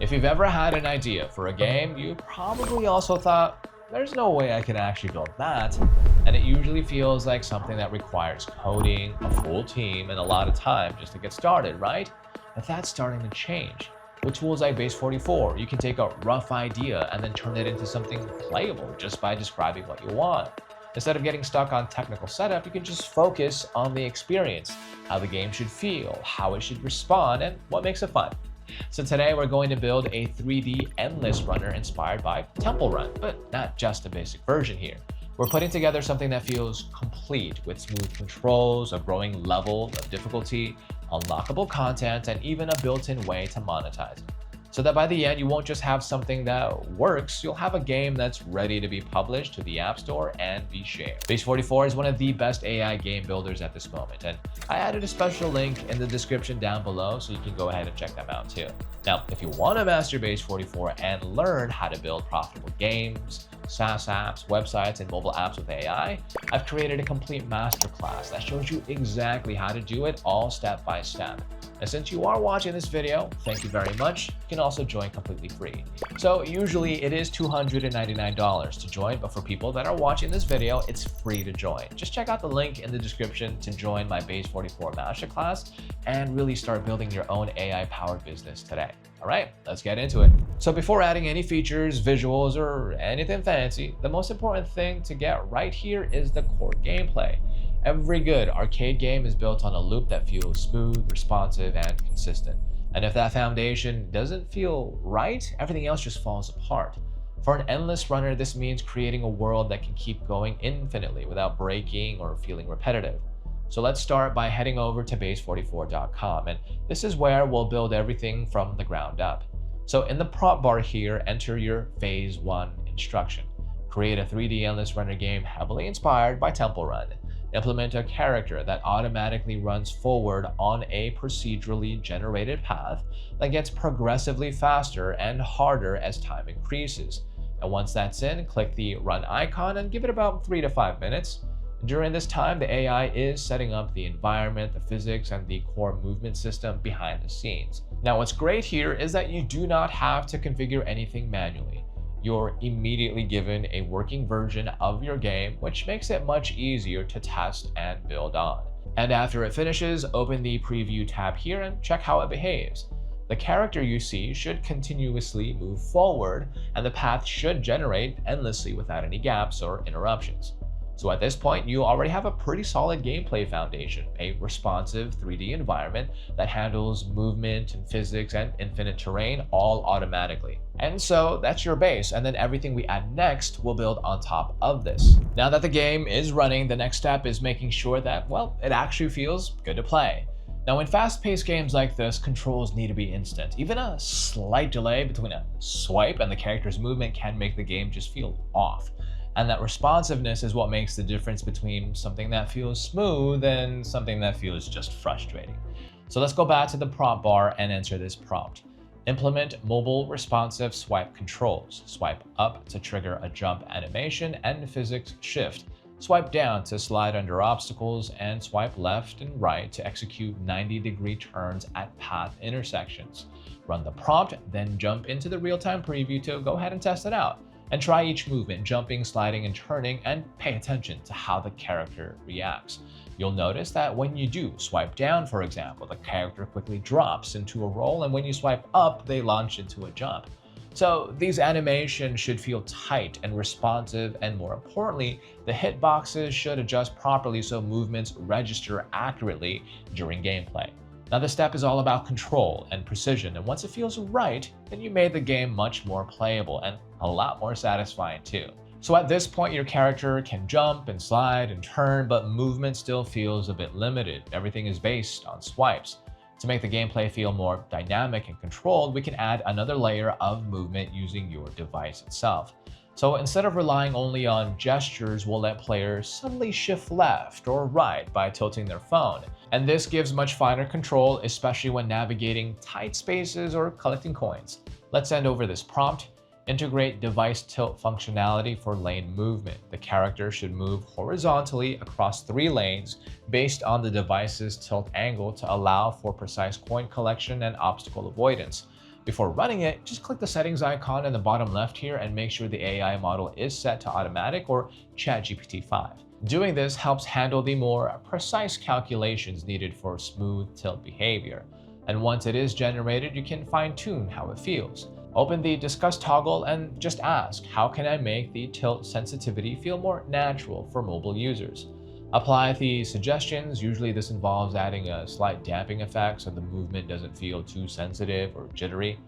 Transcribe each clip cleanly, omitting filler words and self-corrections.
If you've ever had an idea for a game, you probably also thought, there's no way I can actually build that. And it usually feels like something that requires coding, a full team, and a lot of time just to get started, right? But that's starting to change. With tools like Base 44, you can take a rough idea and then turn it into something playable just by describing what you want. Instead of getting stuck on technical setup, you can just focus on the experience, how the game should feel, how it should respond, and what makes it fun. So today we're going to build a 3D endless runner inspired by Temple Run, but not just a basic version here. We're putting together something that feels complete with smooth controls, a growing level of difficulty, unlockable content, and even a built-in way to monetize it. So that by the end, you won't just have something that works, you'll have a game that's ready to be published to the App Store and be shared. Base 44 is one of the best AI game builders at this moment, and I added a special link in the description down below so you can go ahead and check them out too. Now, if you want to master Base 44 and learn how to build profitable games, SaaS apps, websites, and mobile apps with AI, I've created a complete masterclass that shows you exactly how to do it all step by step. And since you are watching this video, thank you very much. You can also join completely free. So usually it is $299 to join, but for people that are watching this video, it's free to join. Just check out the link in the description to join my Base 44 Masterclass and really start building your own AI-powered business today. All right, let's get into it. So before adding any features, visuals, or anything fancy, the most important thing to get right here is the core gameplay. Every good arcade game is built on a loop that feels smooth, responsive, and consistent. And if that foundation doesn't feel right, everything else just falls apart. For an endless runner, this means creating a world that can keep going infinitely without breaking or feeling repetitive. So let's start by heading over to base44.com, and this is where we'll build everything from the ground up. So in the prompt bar here, enter your Phase 1 instruction. Create a 3D endless runner game heavily inspired by Temple Run. Implement a character that automatically runs forward on a procedurally generated path that gets progressively faster and harder as time increases. And once that's in, click the run icon and give it about 3 to 5 minutes. During this time, the AI is setting up the environment, the physics, and the core movement system behind the scenes. Now, what's great here is that you do not have to configure anything manually. You're immediately given a working version of your game, which makes it much easier to test and build on. And after it finishes, open the preview tab here and check how it behaves. The character you see should continuously move forward, and the path should generate endlessly without any gaps or interruptions. So at this point, you already have a pretty solid gameplay foundation, a responsive 3D environment that handles movement and physics and infinite terrain all automatically. And so that's your base, and then everything we add next will build on top of this. Now that the game is running, the next step is making sure that, well, it actually feels good to play. Now, in fast-paced games like this, controls need to be instant. Even a slight delay between a swipe and the character's movement can make the game just feel off. And that responsiveness is what makes the difference between something that feels smooth and something that feels just frustrating. So let's go back to the prompt bar and enter this prompt. Implement mobile responsive swipe controls. Swipe up to trigger a jump animation and physics shift. Swipe down to slide under obstacles, and swipe left and right to execute 90-degree turns at path intersections. Run the prompt, then jump into the real-time preview to go ahead and test it out. And try each movement, jumping, sliding, and turning, and pay attention to how the character reacts. You'll notice that when you do swipe down, for example, the character quickly drops into a roll, and when you swipe up, they launch into a jump. So these animations should feel tight and responsive, and more importantly, the hitboxes should adjust properly so movements register accurately during gameplay. Now, this step is all about control and precision, and once it feels right, then you made the game much more playable and a lot more satisfying too. So at this point, your character can jump and slide and turn, but movement still feels a bit limited. Everything is based on swipes. To make the gameplay feel more dynamic and controlled, we can add another layer of movement using your device itself. So instead of relying only on gestures, we'll let players suddenly shift left or right by tilting their phone. And this gives much finer control, especially when navigating tight spaces or collecting coins. Let's send over this prompt. Integrate device tilt functionality for lane movement. The character should move horizontally across 3 lanes based on the device's tilt angle to allow for precise coin collection and obstacle avoidance. Before running it, just click the settings icon in the bottom left here and make sure the AI model is set to automatic or ChatGPT 5. Doing this helps handle the more precise calculations needed for smooth tilt behavior. And once it is generated, you can fine-tune how it feels. Open the Discuss toggle and just ask, how can I make the tilt sensitivity feel more natural for mobile users? Apply the suggestions. Usually this involves adding a slight damping effect so the movement doesn't feel too sensitive or jittery.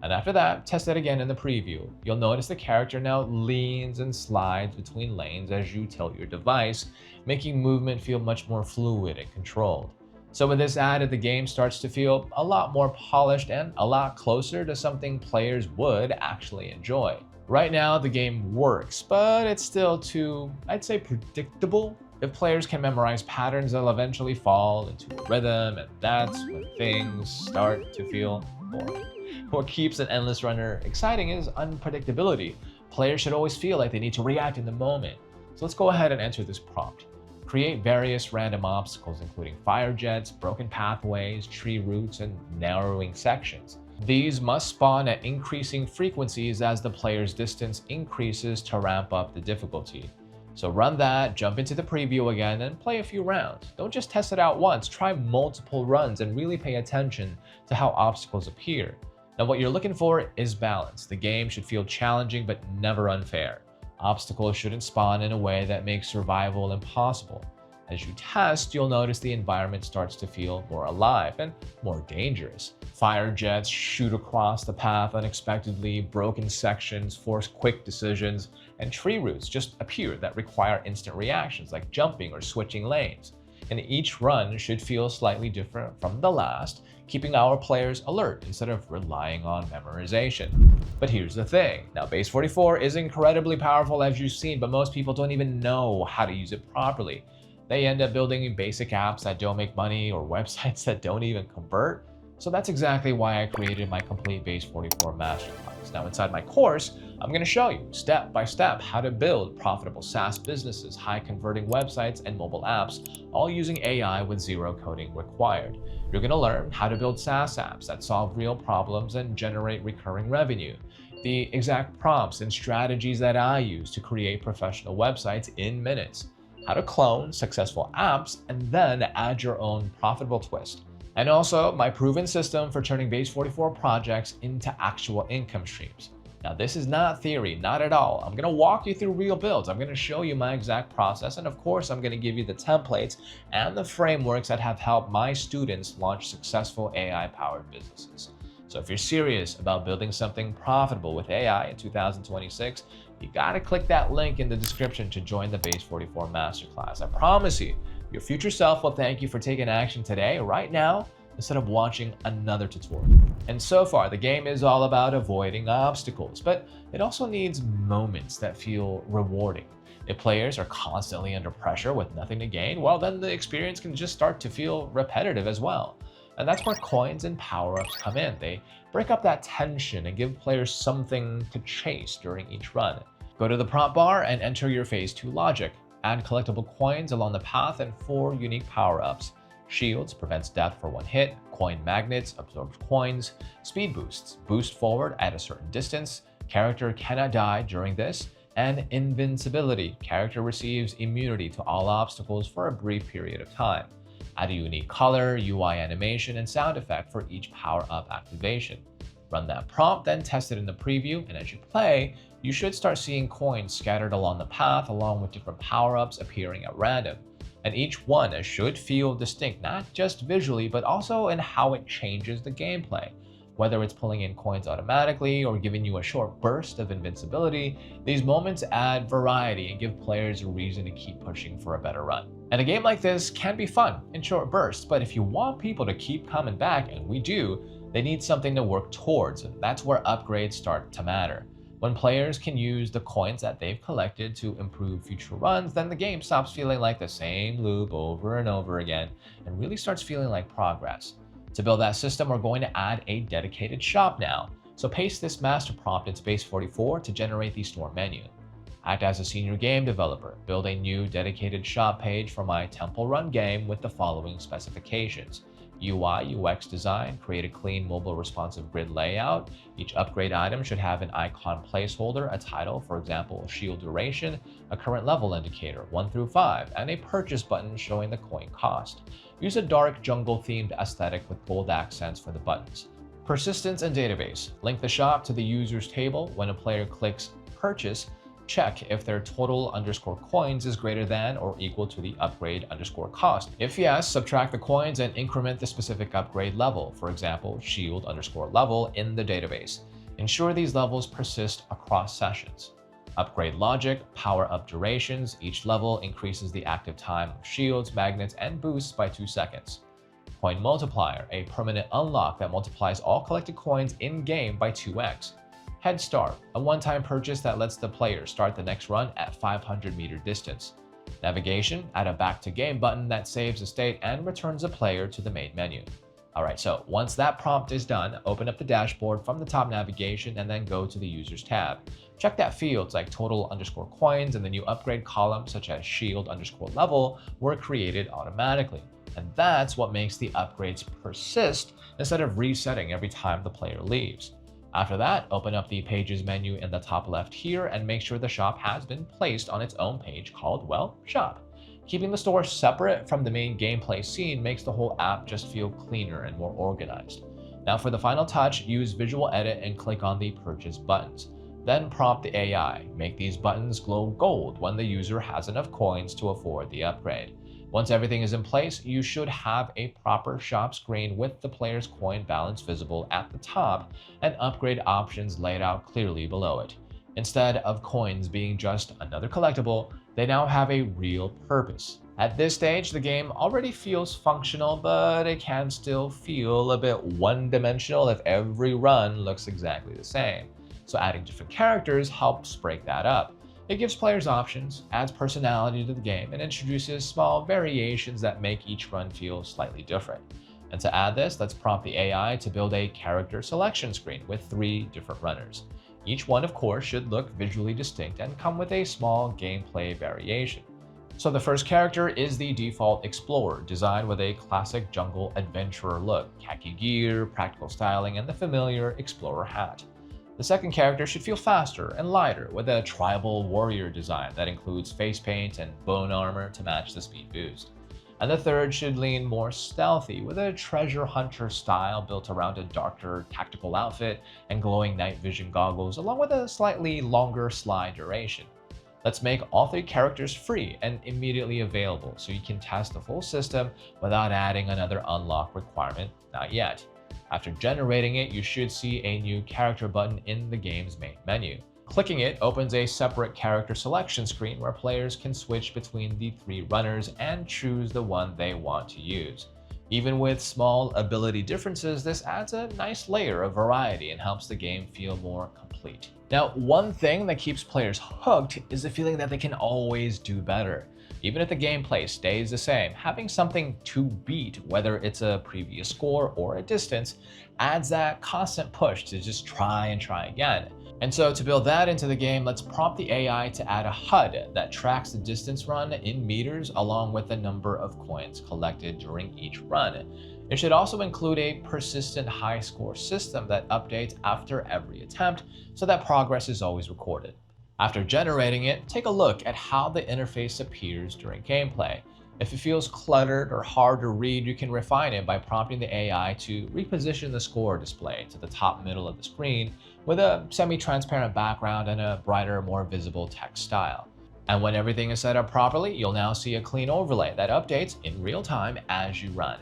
And after that, test it again in the preview. You'll notice the character now leans and slides between lanes as you tilt your device, making movement feel much more fluid and controlled. So with this added, the game starts to feel a lot more polished and a lot closer to something players would actually enjoy. Right now, the game works, but it's still too, I'd say, predictable. If players can memorize patterns, they'll eventually fall into a rhythm, and that's when things start to feel boring. What keeps an endless runner exciting is unpredictability. Players should always feel like they need to react in the moment. So let's go ahead and enter this prompt. Create various random obstacles, including fire jets, broken pathways, tree roots, and narrowing sections. These must spawn at increasing frequencies as the player's distance increases to ramp up the difficulty. So run that, jump into the preview again, and play a few rounds. Don't just test it out once, try multiple runs and really pay attention to how obstacles appear. Now what you're looking for is balance. The game should feel challenging but never unfair. Obstacles shouldn't spawn in a way that makes survival impossible. As you test, you'll notice the environment starts to feel more alive and more dangerous. Fire jets shoot across the path unexpectedly, broken sections force quick decisions, and tree roots just appear that require instant reactions like jumping or switching lanes. And each run should feel slightly different from the last, keeping our players alert instead of relying on memorization. But here's the thing. Now, Base 44 is incredibly powerful as you've seen, but most people don't even know how to use it properly. They end up building basic apps that don't make money or websites that don't even convert. So that's exactly why I created my complete Base 44 Masterclass. Now inside my course, I'm going to show you step by step how to build profitable SaaS businesses, high converting websites, and mobile apps, all using AI with zero coding required. You're going to learn how to build SaaS apps that solve real problems and generate recurring revenue, the exact prompts and strategies that I use to create professional websites in minutes, how to clone successful apps, and then add your own profitable twist. And also my proven system for turning Base 44 projects into actual income streams. Now this is not theory, not at all. I'm gonna walk you through real builds. I'm gonna show you my exact process, and of course I'm gonna give you the templates and the frameworks that have helped my students launch successful AI-powered businesses. So if you're serious about building something profitable with AI in 2026, you gotta click that link in the description to join the Base 44 Masterclass. I promise you, your future self will thank you for taking action today, right now, instead of watching another tutorial. And so far, the game is all about avoiding obstacles, but it also needs moments that feel rewarding. If players are constantly under pressure with nothing to gain, well, then the experience can just start to feel repetitive as well. And that's where coins and power-ups come in. They break up that tension and give players something to chase during each run. Go to the prompt bar and enter your phase 2 logic. Add collectible coins along the path and 4 unique power-ups. Shields prevents death for 1 hit, coin magnets absorbs coins, speed boosts boost forward at a certain distance, character cannot die during this, and invincibility, character receives immunity to all obstacles for a brief period of time. Add a unique color, UI animation, and sound effect for each power-up activation. Run that prompt, then test it in the preview, and as you play, you should start seeing coins scattered along the path along with different power-ups appearing at random. And each one should feel distinct, not just visually, but also in how it changes the gameplay. Whether it's pulling in coins automatically or giving you a short burst of invincibility, these moments add variety and give players a reason to keep pushing for a better run. And a game like this can be fun in short bursts, but if you want people to keep coming back, and we do, they need something to work towards, and that's where upgrades start to matter. When players can use the coins that they've collected to improve future runs, then the game stops feeling like the same loop over and over again and really starts feeling like progress. To build that system, we're going to add a dedicated shop now. So paste this master prompt into Base 44 to generate the store menu. Act as a senior game developer. Build a new dedicated shop page for my Temple Run game with the following specifications. UI, UX design, create a clean mobile responsive grid layout. Each upgrade item should have an icon placeholder, a title, for example, shield duration, a current level indicator, 1 through 5, and a purchase button showing the coin cost. Use a dark jungle-themed aesthetic with bold accents for the buttons. Persistence and database. Link the shop to the user's table. When a player clicks purchase, check if their total underscore coins is greater than or equal to the upgrade underscore cost. If yes, subtract the coins and increment the specific upgrade level, for example, shield underscore level in the database. Ensure these levels persist across sessions. Upgrade logic, power up durations. Each level increases the active time of shields, magnets, and boosts by 2 seconds. Coin multiplier, a permanent unlock that multiplies all collected coins in-game by 2x. Head Start, a one-time purchase that lets the player start the next run at 500-meter distance. Navigation, add a back to game button that saves a state and returns the player to the main menu. Alright, so once that prompt is done, open up the dashboard from the top navigation and then go to the Users tab. Check that fields like total underscore coins and the new upgrade column such as shield underscore level were created automatically. And that's what makes the upgrades persist instead of resetting every time the player leaves. After that, open up the Pages menu in the top left here and make sure the shop has been placed on its own page called, well, Shop. Keeping the store separate from the main gameplay scene makes the whole app just feel cleaner and more organized. Now for the final touch, use Visual Edit and click on the Purchase buttons. Then prompt the AI. Make these buttons glow gold when the user has enough coins to afford the upgrade. Once everything is in place, you should have a proper shop screen with the player's coin balance visible at the top and upgrade options laid out clearly below it. Instead of coins being just another collectible, they now have a real purpose. At this stage, the game already feels functional, but it can still feel a bit one-dimensional if every run looks exactly the same. So adding different characters helps break that up. It gives players options, adds personality to the game, and introduces small variations that make each run feel slightly different. And to add this, let's prompt the AI to build a character selection screen with 3 different runners. Each one, of course, should look visually distinct and come with a small gameplay variation. So the first character is the default Explorer, designed with a classic jungle adventurer look, khaki gear, practical styling, and the familiar Explorer hat. The second character should feel faster and lighter with a tribal warrior design that includes face paint and bone armor to match the speed boost. And the third should lean more stealthy with a treasure hunter style built around a darker tactical outfit and glowing night vision goggles along with a slightly longer slide duration. Let's make all 3 characters free and immediately available so you can test the full system without adding another unlock requirement, not yet. After generating it, you should see a new character button in the game's main menu. Clicking it opens a separate character selection screen where players can switch between the 3 runners and choose the one they want to use. Even with small ability differences, this adds a nice layer of variety and helps the game feel more complete. Now, one thing that keeps players hooked is the feeling that they can always do better. Even if the gameplay stays the same, having something to beat, whether it's a previous score or a distance, adds that constant push to just try and try again. And so to build that into the game, let's prompt the AI to add a HUD that tracks the distance run in meters along with the number of coins collected during each run. It should also include a persistent high score system that updates after every attempt so that progress is always recorded. After generating it, take a look at how the interface appears during gameplay. If it feels cluttered or hard to read, you can refine it by prompting the AI to reposition the score display to the top middle of the screen with a semi-transparent background and a brighter, more visible text style. And when everything is set up properly, you'll now see a clean overlay that updates in real time as you run.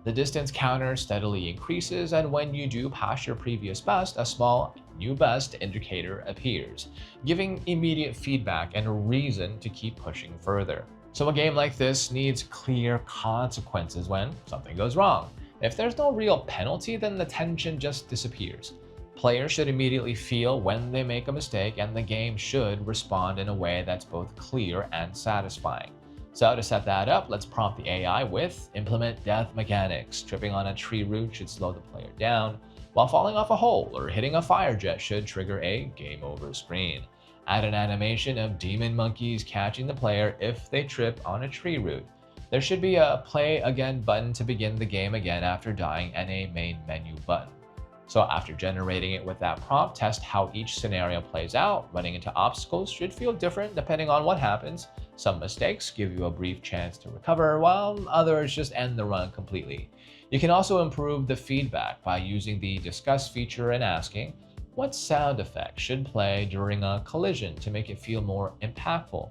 The distance counter steadily increases, and when you do pass your previous best, a small new best indicator appears, giving immediate feedback and a reason to keep pushing further. So a game like this needs clear consequences when something goes wrong. If there's no real penalty, then the tension just disappears. Players should immediately feel when they make a mistake, and the game should respond in a way that's both clear and satisfying. So to set that up, let's prompt the AI with implement death mechanics. Tripping on a tree root should slow the player down, while falling off a hole or hitting a fire jet should trigger a game over screen. Add an animation of demon monkeys catching the player if they trip on a tree root. There should be a play again button to begin the game again after dying and a main menu button. So after generating it with that prompt, test how each scenario plays out. Running into obstacles should feel different depending on what happens. Some mistakes give you a brief chance to recover, while others just end the run completely. You can also improve the feedback by using the discuss feature and asking, what sound effect should play during a collision to make it feel more impactful?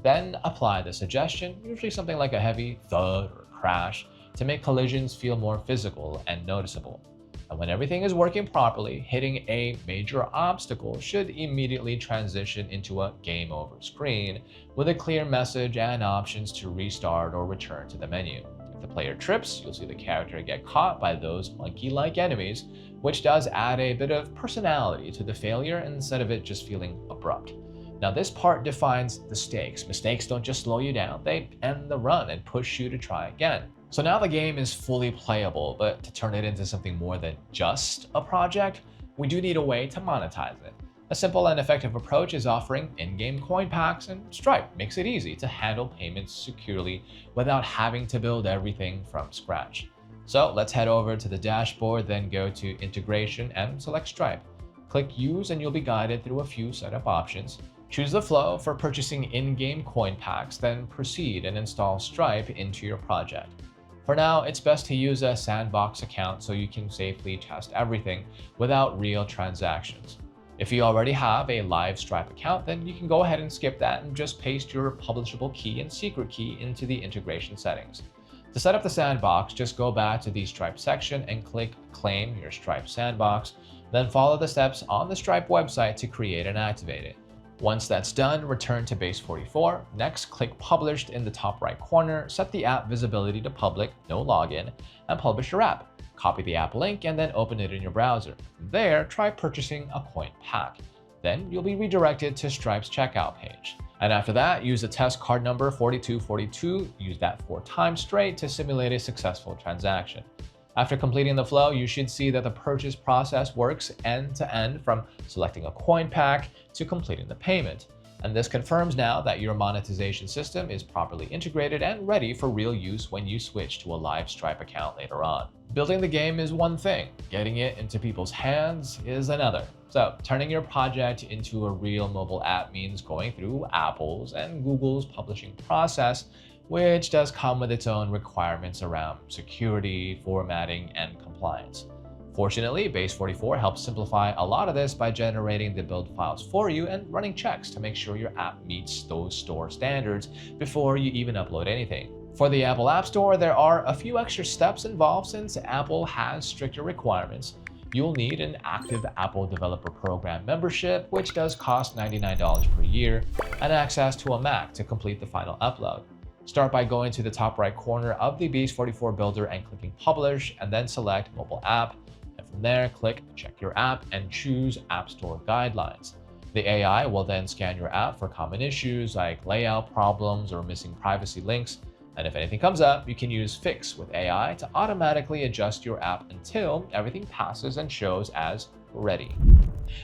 Then apply the suggestion, usually something like a heavy thud or crash, to make collisions feel more physical and noticeable. And when everything is working properly, hitting a major obstacle should immediately transition into a game over screen with a clear message and options to restart or return to the menu. If the player trips, you'll see the character get caught by those monkey-like enemies, which does add a bit of personality to the failure instead of it just feeling abrupt. Now this part defines the stakes. Mistakes don't just slow you down, they end the run and push you to try again. So now the game is fully playable, but to turn it into something more than just a project, we do need a way to monetize it. A simple and effective approach is offering in-game coin packs, and Stripe makes it easy to handle payments securely without having to build everything from scratch. So let's head over to the dashboard, then go to Integration and select Stripe. Click Use and you'll be guided through a few setup options. Choose the flow for purchasing in-game coin packs, then proceed and install Stripe into your project. For now, it's best to use a sandbox account so you can safely test everything without real transactions. If you already have a live Stripe account, then you can go ahead and skip that and just paste your publishable key and secret key into the integration settings. To set up the sandbox, just go back to the Stripe section and click Claim your Stripe sandbox, then follow the steps on the Stripe website to create and activate it. Once that's done, return to base 44. Next, click Published in the top right corner, set the app visibility to public, no login, and publish your app. Copy the app link and then open it in your browser. From there, try purchasing a coin pack. Then you'll be redirected to Stripe's checkout page. And after that, use the test card number 4242, use that 4 times straight to simulate a successful transaction. After completing the flow, you should see that the purchase process works end to end from selecting a coin pack to completing the payment. And this confirms now that your monetization system is properly integrated and ready for real use when you switch to a live Stripe account later on. Building the game is one thing, getting it into people's hands is another. So turning your project into a real mobile app means going through Apple's and Google's publishing process, which does come with its own requirements around security, formatting, and compliance. Fortunately, Base 44 helps simplify a lot of this by generating the build files for you and running checks to make sure your app meets those store standards before you even upload anything. For the Apple App Store, there are a few extra steps involved since Apple has stricter requirements. You'll need an active Apple Developer Program membership, which does cost $99 per year, and access to a Mac to complete the final upload. Start by going to the top right corner of the Base 44 builder and clicking Publish, and then select Mobile App. And from there, click Check Your App and choose App Store Guidelines. The AI will then scan your app for common issues like layout problems or missing privacy links. And if anything comes up, you can use Fix with AI to automatically adjust your app until everything passes and shows as ready.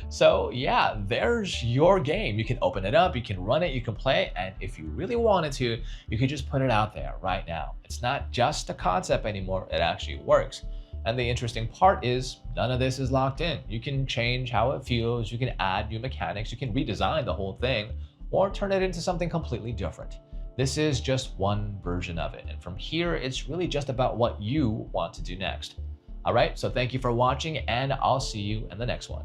So yeah, there's your game. You can open it up, you can run it, you can play it, and if you really wanted to, you could just put it out there right now. It's not just a concept anymore, it actually works. And the interesting part is none of this is locked in. You can change how it feels, you can add new mechanics, you can redesign the whole thing, or turn it into something completely different. This is just one version of it, and from here, it's really just about what you want to do next. All right, so thank you for watching, and I'll see you in the next one.